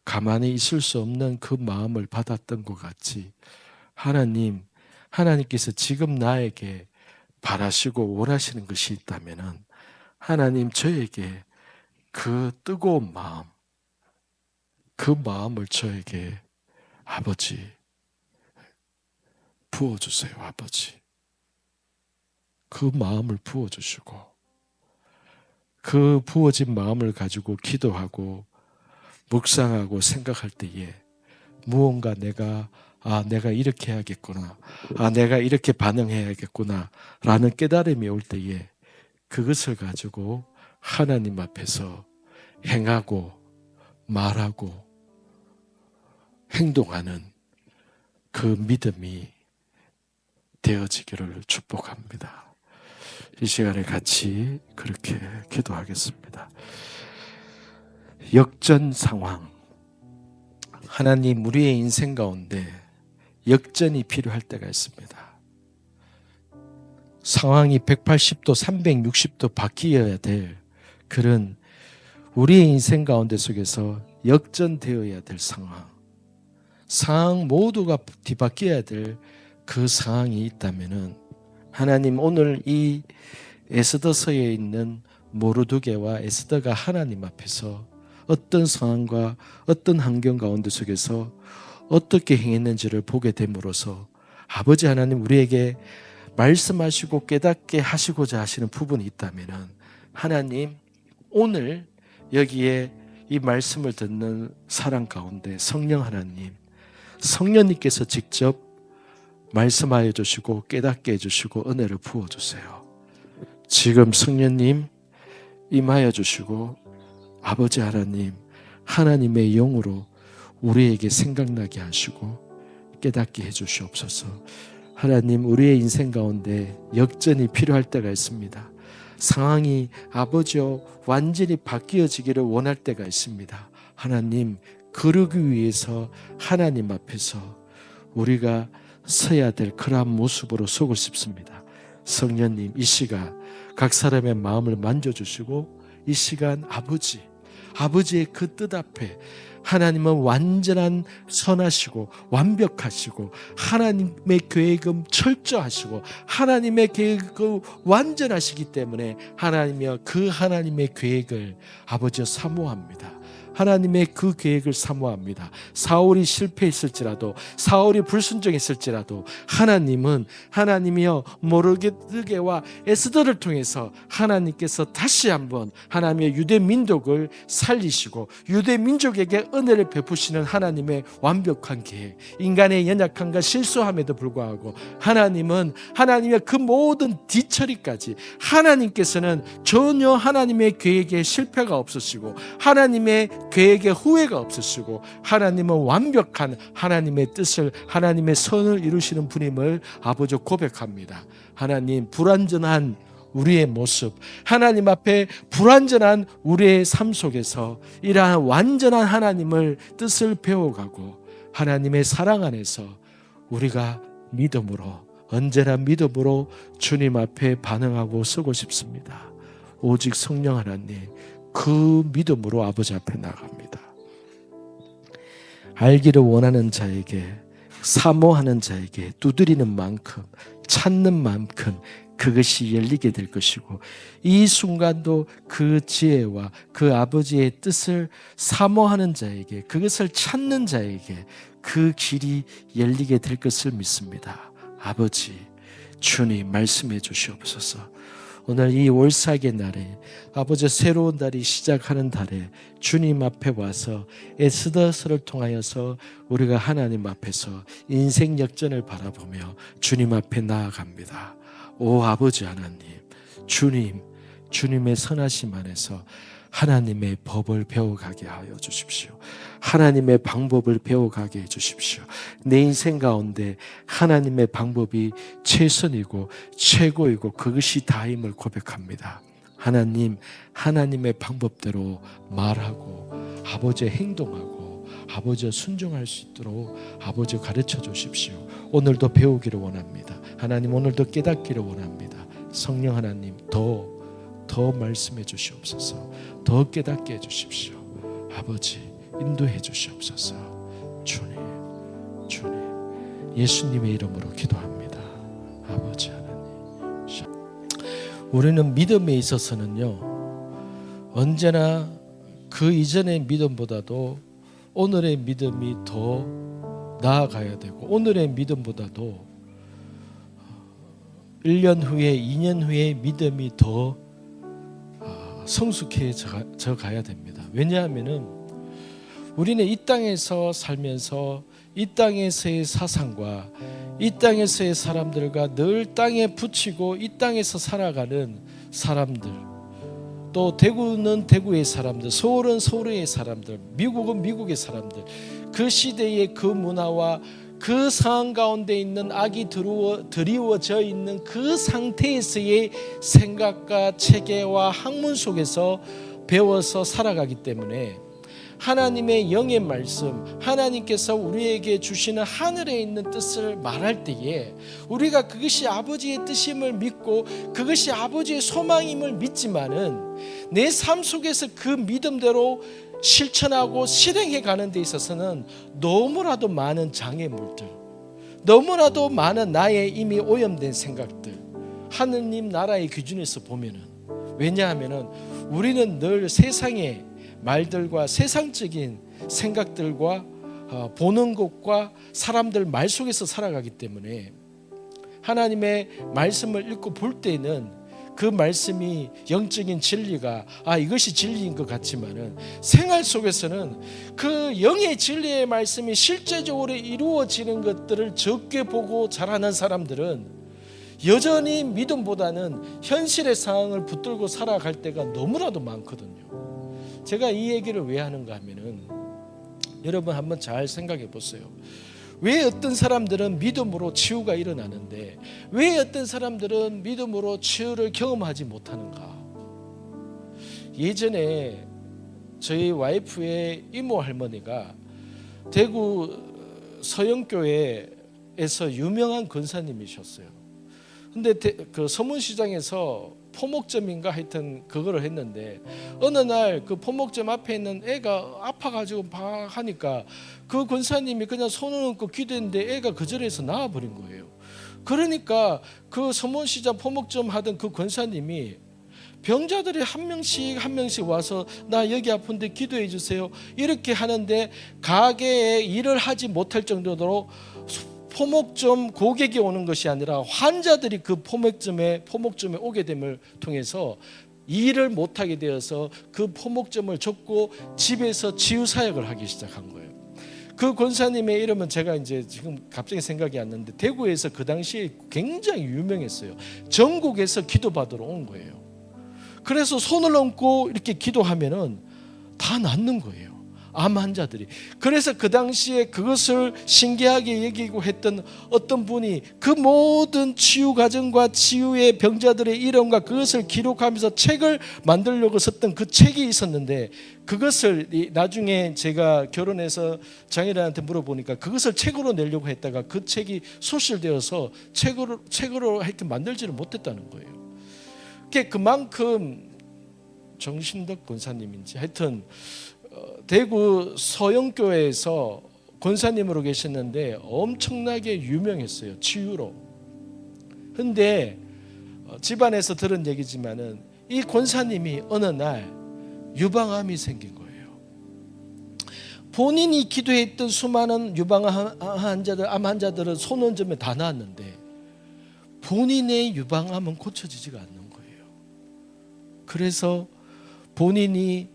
가만히 있을 수 없는 그 마음을 받았던 것 같이 하나님께서 지금 나에게 바라시고 원하시는 것이 있다면 하나님 저에게 그 뜨거운 마음, 그 마음을 저에게 아버지 부어주세요. 아버지 그 마음을 부어주시고 그 부어진 마음을 가지고 기도하고 묵상하고 생각할 때에 무언가 내가 이렇게 해야겠구나. 내가 이렇게 반응해야겠구나. 라는 깨달음이 올 때에 그것을 가지고 하나님 앞에서 행하고 말하고 행동하는 그 믿음이 되어지기를 축복합니다. 이 시간에 같이 그렇게 기도하겠습니다. 역전 상황. 하나님, 우리의 인생 가운데 역전이 필요할 때가 있습니다. 상황이 180도, 360도 바뀌어야 될 그런 우리의 인생 가운데 속에서 역전되어야 될 상황 모두가 뒤바뀌어야 될 그 상황이 있다면은 하나님 오늘 이 에스더서에 있는 모르드게와 에스더가 하나님 앞에서 어떤 상황과 어떤 환경 가운데 속에서 어떻게 행했는지를 보게 됨으로써 아버지 하나님 우리에게 말씀하시고 깨닫게 하시고자 하시는 부분이 있다면 하나님 오늘 여기에 이 말씀을 듣는 사람 가운데 성령 하나님 성령님께서 직접 말씀하여 주시고 깨닫게 해주시고 은혜를 부어주세요. 지금 성령님 임하여 주시고 아버지 하나님 하나님의 영으로 우리에게 생각나게 하시고 깨닫게 해주시옵소서. 하나님 우리의 인생 가운데 역전이 필요할 때가 있습니다. 상황이 아버지여 완전히 바뀌어지기를 원할 때가 있습니다. 하나님 그러기 위해서 하나님 앞에서 우리가 서야 될 그러한 모습으로 서고 싶습니다. 성령님 이 시간 각 사람의 마음을 만져주시고 이 시간 아버지 아버지의 그 뜻 앞에 하나님은 완전한 선하시고 완벽하시고 하나님의 계획은 철저하시고 하나님의 계획은 완전하시기 때문에 하나님이여 그 하나님의 계획을 아버지여 사모합니다. 하나님의 그 계획을 사모합니다. 사울이 실패했을지라도 사울이 불순종했을지라도 하나님은 하나님이여 모르게와 에스더를 통해서 하나님께서 다시 한번 하나님의 유대 민족을 살리시고 유대 민족에게 은혜를 베푸시는 하나님의 완벽한 계획, 인간의 연약함과 실수함에도 불구하고 하나님은 하나님의 그 모든 뒤처리까지 하나님께서는 전혀 하나님의 계획에 실패가 없으시고 하나님의 계획에 후회가 없으시고 하나님은 완벽한 하나님의 뜻을 하나님의 선을 이루시는 분임을 아버지 고백합니다. 하나님, 불완전한 우리의 모습, 하나님 앞에 불완전한 우리의 삶 속에서 이러한 완전한 하나님을 뜻을 배워가고 하나님의 사랑 안에서 우리가 믿음으로 언제나 믿음으로 주님 앞에 반응하고 서고 싶습니다. 오직 성령 하나님 그 믿음으로 아버지 앞에 나갑니다. 알기를 원하는 자에게, 사모하는 자에게 두드리는 만큼, 찾는 만큼 그것이 열리게 될 것이고 이 순간도 그 지혜와 그 아버지의 뜻을 사모하는 자에게, 그것을 찾는 자에게 그 길이 열리게 될 것을 믿습니다. 아버지, 주님 말씀해 주시옵소서. 오늘 이 월삭의 날에 아버지 새로운 달이 시작하는 달에 주님 앞에 와서 에스더서를 통하여서 우리가 하나님 앞에서 인생 역전을 바라보며 주님 앞에 나아갑니다. 오 아버지 하나님, 주님의 선하심 안에서 하나님의 법을 배워가게 하여 주십시오. 하나님의 방법을 배워가게 해주십시오. 내 인생 가운데 하나님의 방법이 최선이고 최고이고 그것이 다임을 고백합니다. 하나님, 하나님의 방법대로 말하고 아버지의 행동하고 아버지의 순종할 수 있도록 아버지 가르쳐 주십시오. 오늘도 배우기를 원합니다. 하나님, 오늘도 깨닫기를 원합니다. 성령 하나님 더 말씀해 주시옵소서. 더 깨닫게 해주십시오. 아버지 인도해 주시옵소서. 주님 예수님의 이름으로 기도합니다. 아버지 하나님, 우리는 믿음에 있어서는요 언제나 그 이전의 믿음보다도 오늘의 믿음이 더 나아가야 되고 오늘의 믿음보다도 1년 후에 2년 후에 믿음이 더 성숙해져 가야 됩니다. 왜냐하면은 우리는 이 땅에서 살면서 이 땅에서의 사상과 이 땅에서의 사람들과 늘 땅에 붙이고 이 땅에서 살아가는 사람들, 또 대구는 대구의 사람들, 서울은 서울의 사람들, 미국은 미국의 사람들, 그 시대의 그 문화와 그 상황 가운데 있는 악이 드리워져 있는 그 상태에서의 생각과 체계와 학문 속에서 배워서 살아가기 때문에 하나님의 영의 말씀, 하나님께서 우리에게 주시는 하늘에 있는 뜻을 말할 때에 우리가 그것이 아버지의 뜻임을 믿고 그것이 아버지의 소망임을 믿지만은 내 삶 속에서 그 믿음대로 실천하고 실행해 가는 데 있어서는 너무나도 많은 장애물들, 너무나도 많은 나의 이미 오염된 생각들, 하느님 나라의 기준에서 보면은, 왜냐하면은 우리는 늘 세상의 말들과 세상적인 생각들과 보는 것과 사람들 말 속에서 살아가기 때문에 하나님의 말씀을 읽고 볼 때는 그 말씀이 영적인 진리가 이것이 진리인 것 같지만은 생활 속에서는 그 영의 진리의 말씀이 실제적으로 이루어지는 것들을 적게 보고 자라는 사람들은 여전히 믿음보다는 현실의 상황을 붙들고 살아갈 때가 너무나도 많거든요. 제가 이 얘기를 왜 하는가 하면은 여러분 한번 잘 생각해 보세요. 왜 어떤 사람들은 믿음으로 치유가 일어나는데 왜 어떤 사람들은 믿음으로 치유를 경험하지 못하는가? 예전에 저희 와이프의 이모 할머니가 대구 서영교회에서 유명한 권사님이셨어요. 근데 그 서문시장에서 포목점인가 하여튼 그거를 했는데 어느 날 그 포목점 앞에 있는 애가 아파가지고 하니까 그 권사님이 그냥 손을 얹고 기도했는데 애가 그 자리에서 나와버린 거예요. 그러니까 그 서문시장 포목점 하던 그 권사님이 병자들이 한 명씩 와서 나 여기 아픈데 기도해 주세요 이렇게 하는데 가게에 일을 하지 못할 정도로 포목점 고객이 오는 것이 아니라 환자들이 그 포목점에 오게 됨을 통해서 일을 못하게 되어서 그 포목점을 접고 집에서 치유 사역을 하기 시작한 거예요. 그 권사님의 이름은 제가 이제 지금 갑자기 생각이 안 나는데 대구에서 그 당시에 굉장히 유명했어요. 전국에서 기도받으러 온 거예요. 그래서 손을 얹고 이렇게 기도하면은 다 낫는 거예요. 암 환자들이. 그래서 그 당시에 그것을 신기하게 여기고 했던 어떤 분이 그 모든 치유 과정과 치유의 병자들의 이름과 그것을 기록하면서 책을 만들려고 썼던 그 책이 있었는데 그것을 나중에 제가 결혼해서 장인어른한테 물어보니까 그것을 책으로 내려고 했다가 그 책이 소실되어서 책으로 하여튼 만들지를 못했다는 거예요. 그만큼 정신덕 권사님인지 하여튼 대구 서영교회에서 권사님으로 계셨는데 엄청나게 유명했어요. 치유로. 근데 집안에서 들은 얘기지만은 이 권사님이 어느 날 유방암이 생긴 거예요. 본인이 기도했던 수많은 유방암 환자들, 암 환자들은 손 얹으면 다 나았는데 본인의 유방암은 고쳐지지가 않는 거예요. 그래서 본인이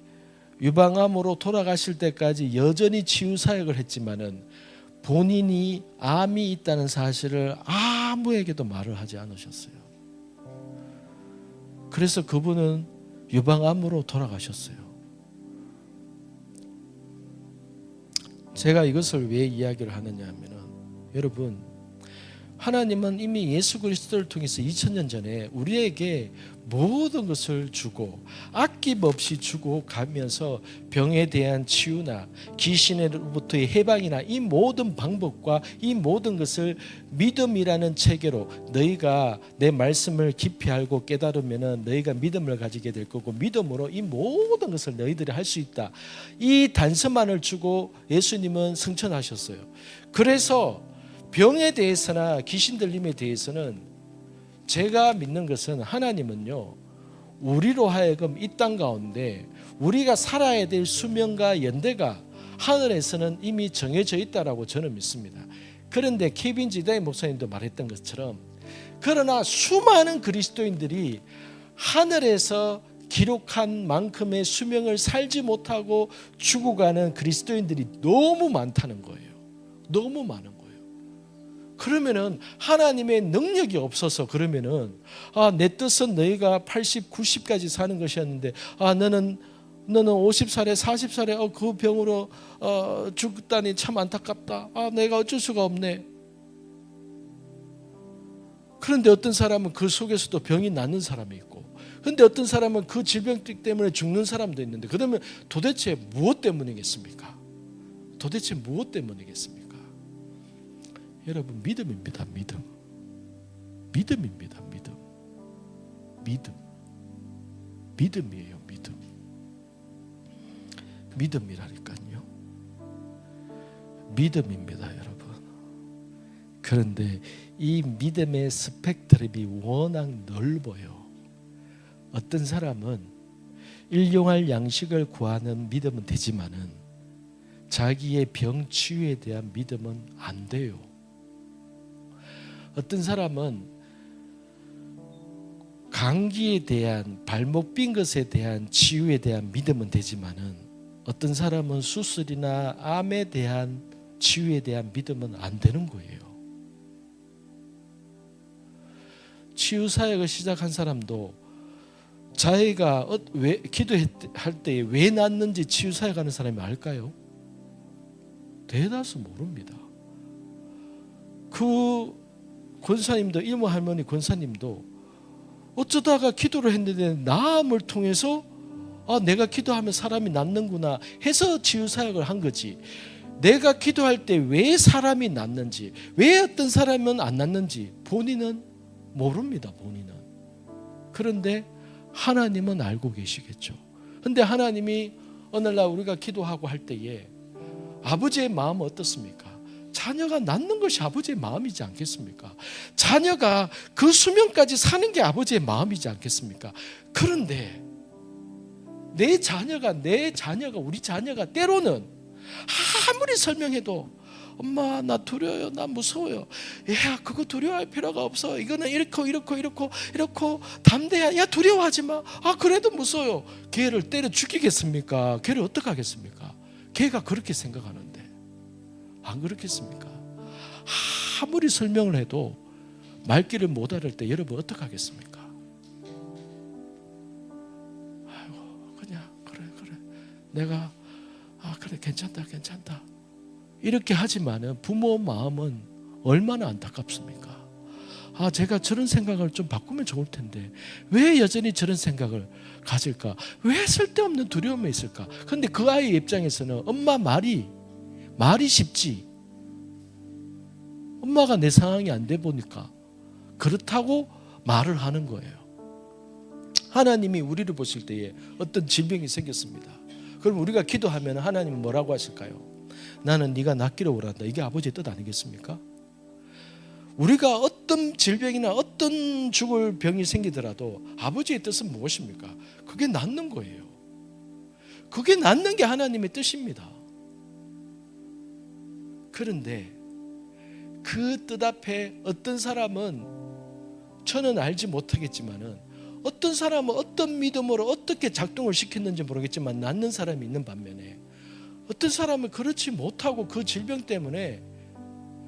유방암으로 돌아가실 때까지 여전히 치유 사역을 했지만은 본인이 암이 있다는 사실을 아무에게도 말을 하지 않으셨어요. 그래서 그분은 유방암으로 돌아가셨어요. 제가 이것을 왜 이야기를 하느냐 하면은 여러분 하나님은 이미 예수 그리스도를 통해서 2000년 전에 우리에게 모든 것을 주고 아낌없이 주고 가면서 병에 대한 치유나 귀신으로부터의 해방이나 이 모든 방법과 이 모든 것을 믿음이라는 체계로 너희가 내 말씀을 깊이 알고 깨달으면 너희가 믿음을 가지게 될 거고 믿음으로 이 모든 것을 너희들이 할 수 있다. 이 단서만을 주고 예수님은 승천하셨어요. 그래서 병에 대해서나 귀신 들림에 대해서는 제가 믿는 것은 하나님은요 우리로 하여금 이 땅 가운데 우리가 살아야 될 수명과 연대가 하늘에서는 이미 정해져 있다라고 저는 믿습니다. 그런데 케빈 지다이 목사님도 말했던 것처럼 그러나 수많은 그리스도인들이 하늘에서 기록한 만큼의 수명을 살지 못하고 죽어가는 그리스도인들이 너무 많다는 거예요. 너무 많은 거예요. 그러면은 하나님의 능력이 없어서 그러면은 내 뜻은 너희가 80, 90까지 사는 것이었는데 너는 50살에 40살에 그 병으로 죽다니 참 안타깝다. 내가 어쩔 수가 없네. 그런데 어떤 사람은 그 속에서도 병이 낫는 사람이 있고 그런데 어떤 사람은 그 질병 때문에 죽는 사람도 있는데 그러면 도대체 무엇 때문이겠습니까? 도대체 무엇 때문이겠습니까? 여러분 믿음입니다. 믿음입니다. 믿음이에요. 믿음이라니까요. 믿음입니다, 여러분. 그런데 이 믿음의 스펙트럼이 워낙 넓어요. 어떤 사람은 일용할 양식을 구하는 믿음은 되지만은 자기의 병 치유에 대한 믿음은 안 돼요. 어떤 사람은 감기에 대한 발목 삔 것에 대한 치유에 대한 믿음은 되지만은 어떤 사람은 수술이나 암에 대한 치유에 대한 믿음은 안 되는 거예요. 치유 사역을 시작한 사람도 자기가 왜 기도할 때 왜 낫는지 치유 사역하는 사람이 알까요? 대다수 모릅니다. 그 권사님도 이모 할머니 권사님도 어쩌다가 기도를 했는데 나음을 통해서 내가 기도하면 사람이 낫는구나 해서 치유 사역을 한 거지. 내가 기도할 때 왜 사람이 낫는지 왜 어떤 사람은 안 낫는지 본인은 모릅니다, 본인은. 그런데 하나님은 알고 계시겠죠. 그런데 하나님이 어느 날 우리가 기도하고 할 때에 아버지의 마음은 어떻습니까? 자녀가 낳는 것이 아버지의 마음이지 않겠습니까? 자녀가 그 수명까지 사는 게 아버지의 마음이지 않겠습니까? 그런데 내 자녀가 우리 자녀가 때로는 아무리 설명해도 엄마 나 두려워요, 나 무서워요. 야 그거 두려워할 필요가 없어. 이거는 이렇고 담대야. 야 두려워하지 마. 아 그래도 무서워요. 걔를 때려 죽이겠습니까? 걔를 어떻게 하겠습니까? 걔가 그렇게 생각하는데 안 그렇겠습니까? 아무리 설명을 해도 말귀를 못 알을 때 여러분 어떻게 하겠습니까? 아이고 그냥 그래 내가 그래 괜찮다 이렇게 하지만은 부모 마음은 얼마나 안타깝습니까? 제가 저런 생각을 좀 바꾸면 좋을 텐데 왜 여전히 저런 생각을 가질까? 왜 쓸데없는 두려움이 있을까? 그런데 그 아이의 입장에서는 엄마 말이 쉽지. 엄마가 내 상황이 안 돼 보니까 그렇다고 말을 하는 거예요. 하나님이 우리를 보실 때에 어떤 질병이 생겼습니다. 그럼 우리가 기도하면 하나님은 뭐라고 하실까요? 나는 네가 낫기를 원한다. 이게 아버지의 뜻 아니겠습니까? 우리가 어떤 질병이나 어떤 죽을 병이 생기더라도 아버지의 뜻은 무엇입니까? 그게 낫는 거예요. 그게 낫는 게 하나님의 뜻입니다. 그런데 그 뜻 앞에 어떤 사람은 저는 알지 못하겠지만은 어떤 사람은 어떤 믿음으로 어떻게 작동을 시켰는지 모르겠지만 낫는 사람이 있는 반면에 어떤 사람은 그렇지 못하고 그 질병 때문에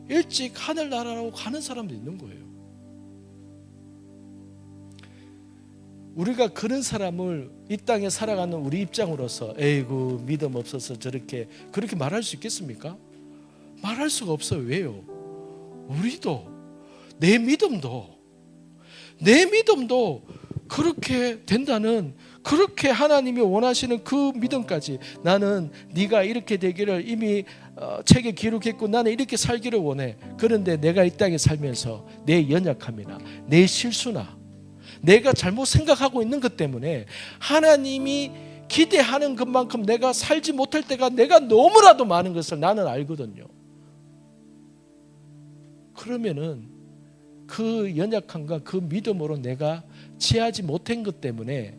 일찍 하늘나라로 가는 사람도 있는 거예요. 우리가 그런 사람을 이 땅에 살아가는 우리 입장으로서 에이구 믿음 없어서 그렇게 말할 수 있겠습니까? 말할 수가 없어요. 왜요? 우리도 내 믿음도 그렇게 된다는 그렇게 하나님이 원하시는 그 믿음까지 나는 네가 이렇게 되기를 이미 책에 기록했고 나는 이렇게 살기를 원해. 그런데 내가 이 땅에 살면서 내 연약함이나 내 실수나 내가 잘못 생각하고 있는 것 때문에 하나님이 기대하는 것만큼 내가 살지 못할 때가 내가 너무나도 많은 것을 나는 알거든요. 그러면은 그 연약함과 그 믿음으로 내가 취하지 못한 것 때문에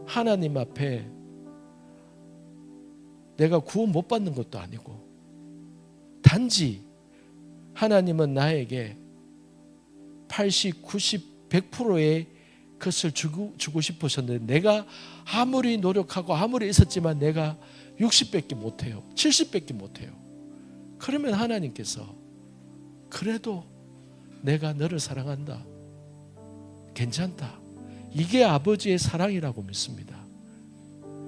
하나님 앞에 내가 구원 못 받는 것도 아니고 단지 하나님은 나에게 80, 90, 100%의 것을 주고 싶으셨는데 내가 아무리 노력하고 아무리 있었지만 내가 60밖에 못해요. 70밖에 못해요. 그러면 하나님께서 그래도 내가 너를 사랑한다. 괜찮다. 이게 아버지의 사랑이라고 믿습니다.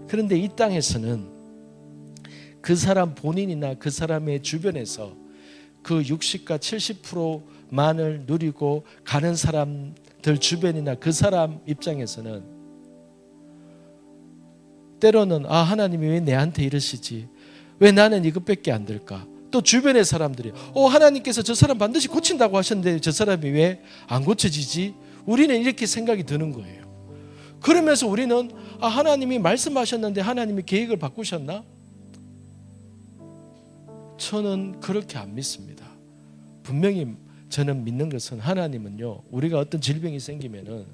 그런데 이 땅에서는 그 사람 본인이나 그 사람의 주변에서 그 60과 70%만을 누리고 가는 사람들 주변이나 그 사람 입장에서는 때로는 하나님이 왜 내한테 이러시지? 왜 나는 이것밖에 안 될까? 또 주변의 사람들이 하나님께서 저 사람 반드시 고친다고 하셨는데 저 사람이 왜 안 고쳐지지? 우리는 이렇게 생각이 드는 거예요. 그러면서 우리는 하나님이 말씀하셨는데 하나님이 계획을 바꾸셨나? 저는 그렇게 안 믿습니다. 분명히 저는 믿는 것은 하나님은요, 우리가 어떤 질병이 생기면은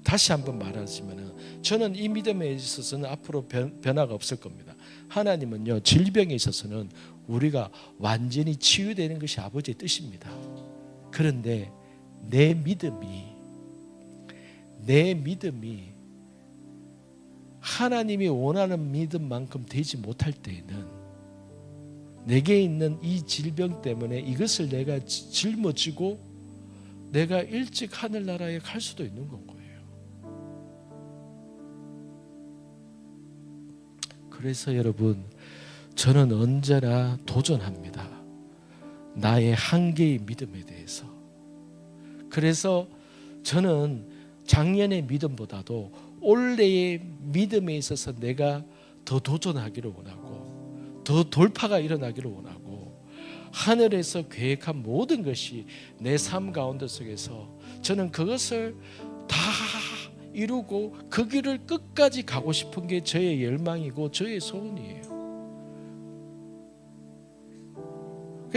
다시 한번 말하지만은 저는 이 믿음에 있어서는 앞으로 변화가 없을 겁니다. 하나님은요, 질병에 있어서는 우리가 완전히 치유되는 것이 아버지의 뜻입니다. 그런데 내 믿음이 하나님이 원하는 믿음만큼 되지 못할 때에는 내게 있는 이 질병 때문에 이것을 내가 짊어지고 내가 일찍 하늘나라에 갈 수도 있는 건 거예요. 그래서 여러분, 저는 언제나 도전합니다. 나의 한계의 믿음에 대해서. 그래서 저는 작년의 믿음보다도 올해의 믿음에 있어서 내가 더 도전하기를 원하고 더 돌파가 일어나기를 원하고 하늘에서 계획한 모든 것이 내 삶 가운데 속에서 저는 그것을 다 이루고 그 길을 끝까지 가고 싶은 게 저의 열망이고 저의 소원이에요.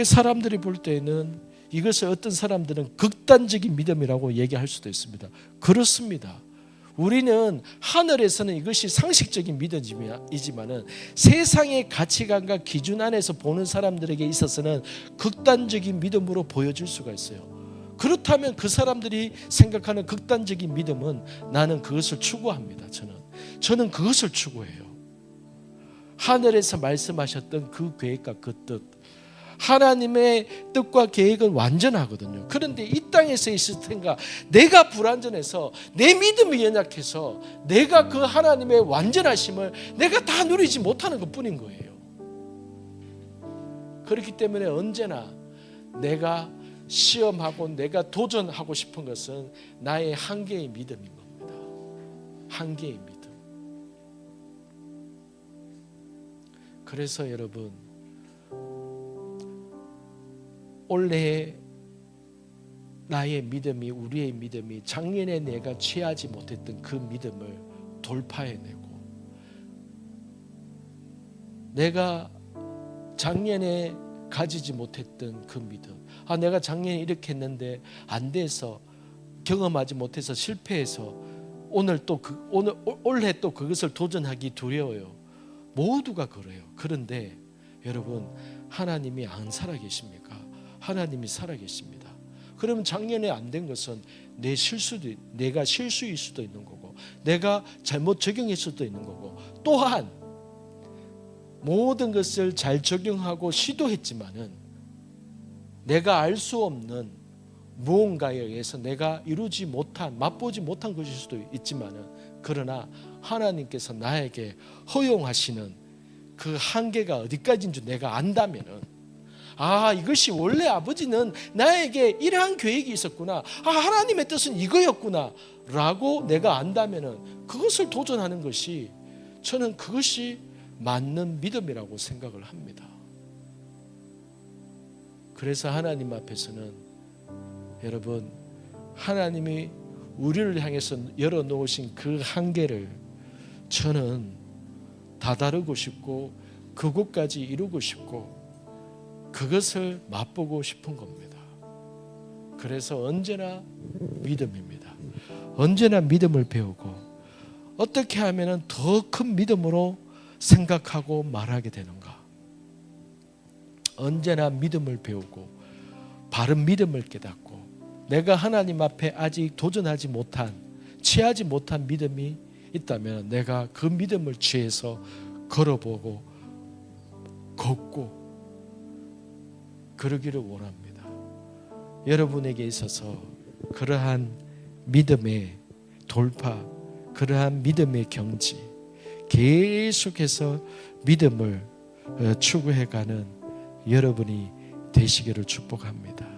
사람들이 볼 때는 이것을 어떤 사람들은 극단적인 믿음이라고 얘기할 수도 있습니다. 그렇습니다. 우리는 하늘에서는 이것이 상식적인 믿음이지만은 세상의 가치관과 기준 안에서 보는 사람들에게 있어서는 극단적인 믿음으로 보여질 수가 있어요. 그렇다면 그 사람들이 생각하는 극단적인 믿음은 나는 그것을 추구합니다. 저는 그것을 추구해요. 하늘에서 말씀하셨던 그 계획과 그 뜻, 하나님의 뜻과 계획은 완전하거든요. 그런데 이 땅에서 있을 텐가 내가 불완전해서 내 믿음이 연약해서 내가 그 하나님의 완전하심을 내가 다 누리지 못하는 것뿐인 거예요. 그렇기 때문에 언제나 내가 시험하고 내가 도전하고 싶은 것은 나의 한계의 믿음인 겁니다. 한계의 믿음. 그래서 여러분, 올해 나의 믿음이, 우리의 믿음이 작년에 내가 취하지 못했던 그 믿음을 돌파해내고, 내가 작년에 가지지 못했던 그 믿음, 내가 작년에 이렇게 했는데 안 돼서, 경험하지 못해서 실패해서 올해 또 그것을 도전하기 두려워요. 모두가 그래요. 그런데 여러분, 하나님이 안 살아계십니까? 하나님이 살아계십니다. 그러면 작년에 안 된 것은 내가 실수일 수도 있는 거고, 내가 잘못 적용했을 수도 있는 거고, 또한 모든 것을 잘 적용하고 시도했지만은 내가 알 수 없는 무언가에 의해서 내가 이루지 못한, 맛보지 못한 것일 수도 있지만은, 그러나 하나님께서 나에게 허용하시는 그 한계가 어디까지인 줄 내가 안다면은, 이것이 원래 아버지는 나에게 이러한 계획이 있었구나, 하나님의 뜻은 이거였구나 라고 내가 안다면은 그것을 도전하는 것이, 저는 그것이 맞는 믿음이라고 생각을 합니다. 그래서 하나님 앞에서는 여러분, 하나님이 우리를 향해서 열어놓으신 그 한계를 저는 다다르고 싶고 그곳까지 이루고 싶고 그것을 맛보고 싶은 겁니다. 그래서 언제나 믿음입니다. 언제나 믿음을 배우고 어떻게 하면 더 큰 믿음으로 생각하고 말하게 되는가. 언제나 믿음을 배우고 바른 믿음을 깨닫고 내가 하나님 앞에 아직 도전하지 못한, 취하지 못한 믿음이 있다면 내가 그 믿음을 취해서 걸어보고 걷고 그러기를 원합니다. 여러분에게 있어서 그러한 믿음의 돌파, 그러한 믿음의 경지, 계속해서 믿음을 추구해가는 여러분이 되시기를 축복합니다.